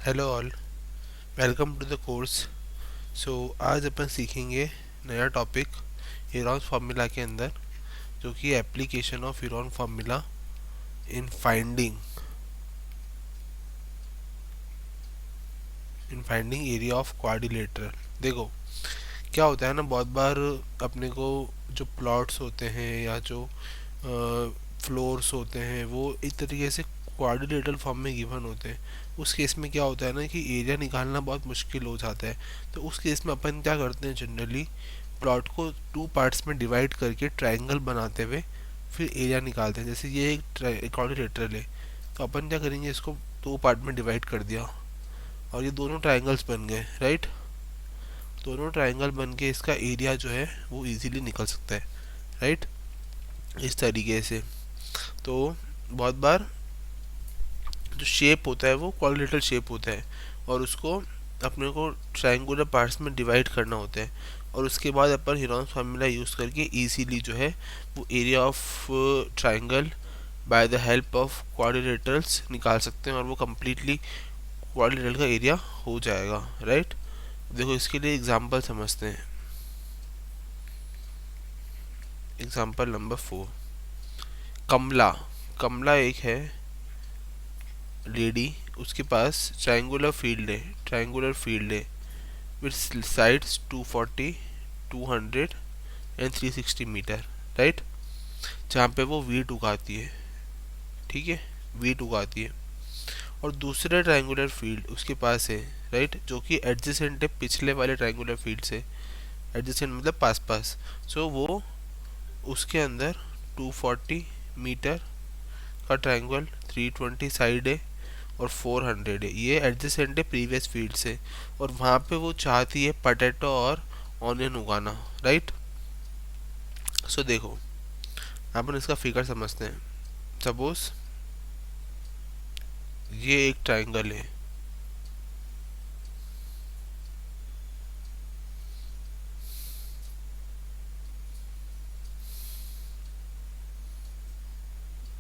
Hello all, welcome to the course. So आज अपन सीखेंगे नया टॉपिक यूरोन फार्मूला के अंदर, जो कि application of Heron formula in finding area of quadrilateral. देखो क्या होता है ना, बहुत बार अपने को जो प्लॉट्स होते हैं या जो फ्लोर्स होते हैं वो एक तरीके से क्वाड्रिलेटरल फॉर्म में गिवन होते हैं। उस केस में क्या होता है ना कि एरिया निकालना बहुत मुश्किल हो जाता है। तो उस केस में अपन क्या करते हैं, जनरली प्लॉट को टू पार्ट्स में डिवाइड करके ट्रायंगल बनाते हुए फिर एरिया निकालते हैं। जैसे ये एक क्वाड्रिलेटरल है, तो अपन क्या करेंगे, इसको दो पार्ट में डिवाइड कर दिया और ये दोनों ट्रायंगल्स बन गए, राइट। दोनों ट्रायंगल बन के इसका एरिया जो है वो इजीली निकल सकता है, राइट, इस तरीके से। तो बहुत बार जो शेप होता है वो क्वाड्रिलेटरल शेप होता है और उसको अपने को ट्रायंगुलर पार्ट्स में डिवाइड करना होता है, और उसके बाद अपन हीरोन्स फार्मूला यूज़ करके इजीली जो है वो area of triangle by the help of quadrilaterals निकाल सकते हैं और वो कम्प्लीटली क्वाड्रिलेटरल का एरिया हो जाएगा, राइट। देखो इसके लिए एग्जांपल समझते हैं। एग्जांपल नंबर 4, कमला। कमला एक है लेडी, उसके पास ट्रायंगुलर फील्ड है with sides 240, 200 and 360 metre, right, जहाँ पे वो वीट उगाती है, ठीक है, वीट उगाती है। और दूसरा ट्रायंगुलर फील्ड उसके पास है, राइट, जो कि एडजेसेंट है पिछले वाले ट्रायंगुलर फील्ड से। एडजेसेंट मतलब पास पास। सो वो उसके अंदर 240 मीटर का ट्रायंगल, 320 साइड है और 400 है। ये एडजेसेंट है प्रीवियस फील्ड से, और वहाँ पे वो चाहती है पटेटो और ऑनियन उगाना, राइट। सो देखो अपन इसका फिगर समझते हैं। सपोज ये एक ट्रायंगल है,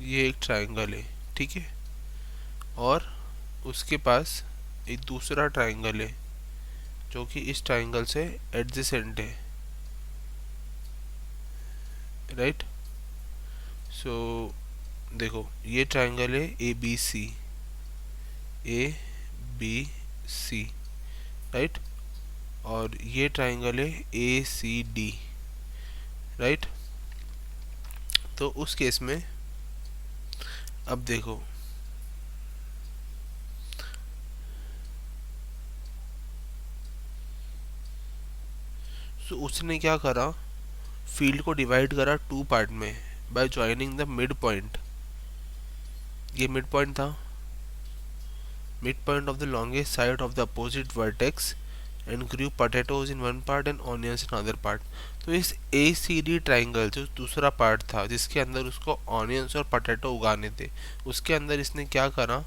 ये एक ट्रायंगल है, ठीक है, और उसके पास एक दूसरा ट्रायंगल है जो कि इस ट्रायंगल से एडजेसेंट है, राइट। सो देखो ये ट्रायंगल है ए बी सी, राइट, और ये ट्रायंगल है ACD, राइट। तो उस केस में अब देखो तो उसने क्या करा, फील्ड को डिवाइड करा टू पार्ट में by joining the mid point. ये मिड पॉइंट था, mid point of the longest side of the opposite vertex and Guru potatoes in one part and onions in other part. तो इस ACD triangle जो दूसरा part था जिसके अंदर उसको ऑनियंस और पोटैटो उगाने थे, उसके अंदर इसने क्या करा,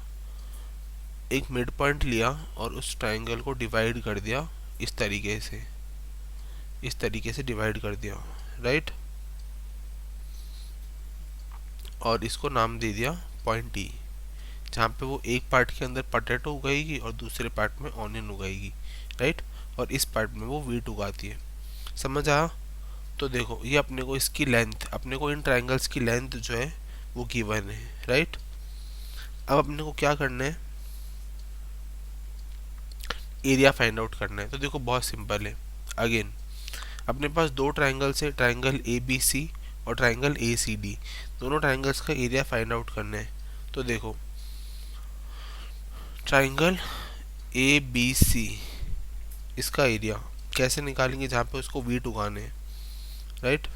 एक मिड पॉइंट लिया और उस ट्राइंगल को डिवाइड कर दिया इस तरीके से, इस तरीके से डिवाइड कर दिया, राइट, और इसको नाम दे दिया पॉइंट E, जहाँ पे वो एक पार्ट के अंदर पोटैटो उगाएगी और दूसरे पार्ट में ऑनियन उगाएगी, राइट, और इस पार्ट में वो वीट उगाती है। समझ आया। तो देखो ये अपने को इसकी लेंथ, अपने को इन ट्रायंगल्स की लेंथ जो है वो गिवन है, राइट। अब अपने को क्या करना है, एरिया फाइंड आउट करना है। तो देखो बहुत सिंपल है। अगेन अपने पास दो ट्रायंगल्स है, ट्रायंगल ABC और ट्रायंगल ACD। दोनों ट्रायंगल्स का एरिया फाइंड आउट करना है। तो देखो ट्रायंगल ABC, इसका एरिया कैसे निकालेंगे, जहाँ पे उसको वीट उगाने हैं, राइट।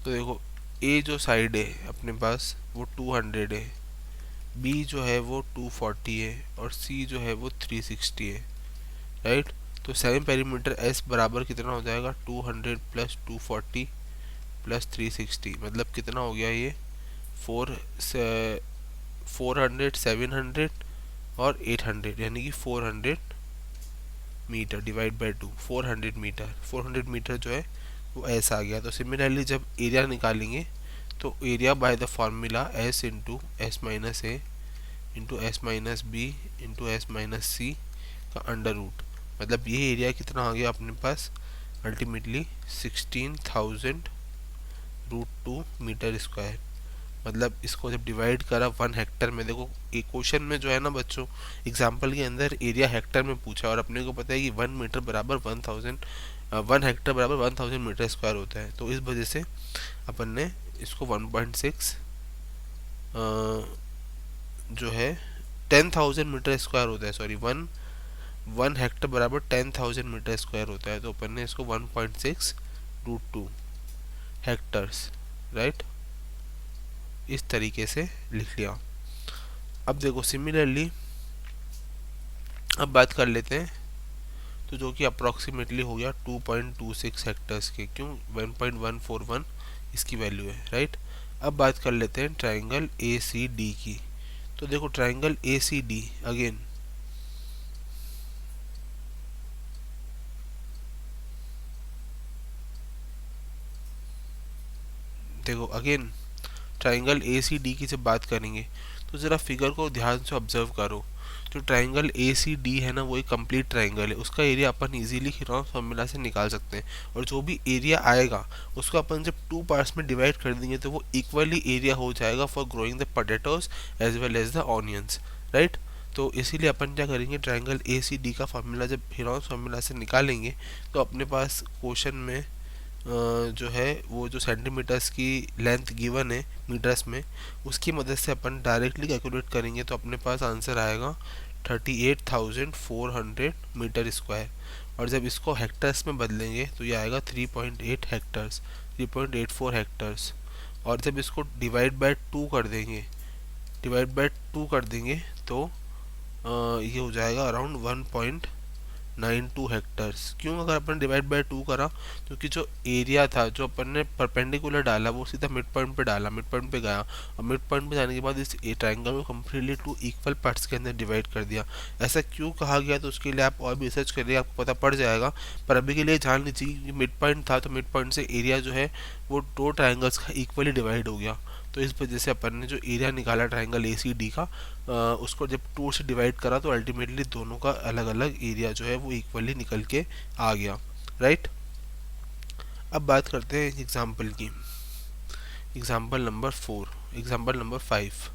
तो देखो A जो साइड है अपने पास वो 200 है, B जो है वो 240 है और C जो है वो 360 है, राइट। तो सेवन पेरीमीटर S बराबर कितना हो जाएगा, 200 प्लस 240 प्लस 360, मतलब कितना हो गया ये 400, 700 और 800, यानी कि 400 metre divide by 2, 400 metre, 400 metre जो है वो ऐसा आ गया। तो सिमिलरली जब एरिया निकालेंगे तो area by the formula s into s minus a into s minus b into s minus c का अंडर रूट, मतलब ये एरिया कितना आ गया अपने पास अल्टीमेटली 16,000√2 मीटर स्क्वायर। मतलब इसको जब डिवाइड करा 1 हेक्टर में, देखो एक क्वेश्चन में जो है ना बच्चों, एग्जाम्पल के अंदर एरिया हेक्टर में पूछा और अपने को पता है कि 1 मीटर बराबर 1 हेक्टर बराबर 1,000 मीटर स्क्वायर होता है, तो इस वजह से अपन ने इसको 1.6 जो है 10,000 मीटर स्क्वायर होता है, सॉरी 1 हेक्टर बराबर 10,000 मीटर स्क्वायर होता है, तो अपन ने इसको 1.6√2 हेक्टर्स, राइट, इस तरीके से लिख लिया। अब देखो सिमिलरली अब बात कर लेते हैं, तो जो कि अप्रॉक्सीमेटली हो गया 2.26 हेक्टर्स के, क्यों 1.141 इसकी वैल्यू है, राइट। अब बात कर लेते हैं ट्राइंगल ए सी डी की। तो देखो triangle A C D again देखो again triangle A C D की जब बात करेंगे तो ज़रा फिगर को ध्यान से ऑब्जर्व करो। जो ट्राइंगल ए सी डी है ना, वो एक कंप्लीट ट्राइंगल है, उसका एरिया अपन इजीली हेरोल्ड्स फार्मूला से निकाल सकते हैं, और जो भी एरिया आएगा उसको अपन जब 2 पार्ट्स में डिवाइड कर देंगे तो वो इक्वली एरिया हो जाएगा for growing the potatoes as well as the onions, right. तो इसीलिए अपन क्या करेंगे, ट्राइंगल ए सी डी का फार्मूला जब हेरोल्ड्स फार्मूला से निकालेंगे तो अपने पास क्वेश्चन में जो है वो जो सेंटीमीटर्स की लेंथ गिवन है मीटर्स में, उसकी मदद से अपन डायरेक्टली कैलकुलेट करेंगे तो अपने पास आंसर आएगा 38,400 मीटर स्क्वायर। और जब इसको हेक्टर्स में बदलेंगे तो ये आएगा 3.8 हेक्टर्स, 3.84 हेक्टर्स। और जब इसको डिवाइड बाय टू कर देंगे तो ये हो जाएगा अराउंड 1.92 हेक्टर्स। क्यों अगर अपन डिवाइड बाय 2 करा, क्योंकि जो एरिया था जो अपन ने परपेंडिकुलर डाला वो सीधा मिड पॉइंट पे डाला, मिड पॉइंट पे गया, और मिड पॉइंट पे जाने के बाद इस ट्राइंगल को कम्प्लीटली 2 इक्वल पार्ट्स के अंदर डिवाइड कर दिया। ऐसा क्यों कहा गया तो उसके लिए आप और भी रिसर्च करिए, आपको पता पड़ जाएगा। पर अभी के लिए जान लीजिए कि मिड पॉइंट था तो मिड पॉइंट से एरिया जो है वो 2 ट्राइंगल्स का इक्वली डिवाइड हो गया। तो इस वजह से अपन ने जो एरिया निकाला ट्राइंगल ए सी डी का, उसको जब 2 से डिवाइड करा तो अल्टीमेटली दोनों का अलग अलग एरिया जो है वो इक्वली निकल के आ गया, राइट। अब बात करते हैं एग्जाम्पल की, एग्जाम्पल नंबर 5।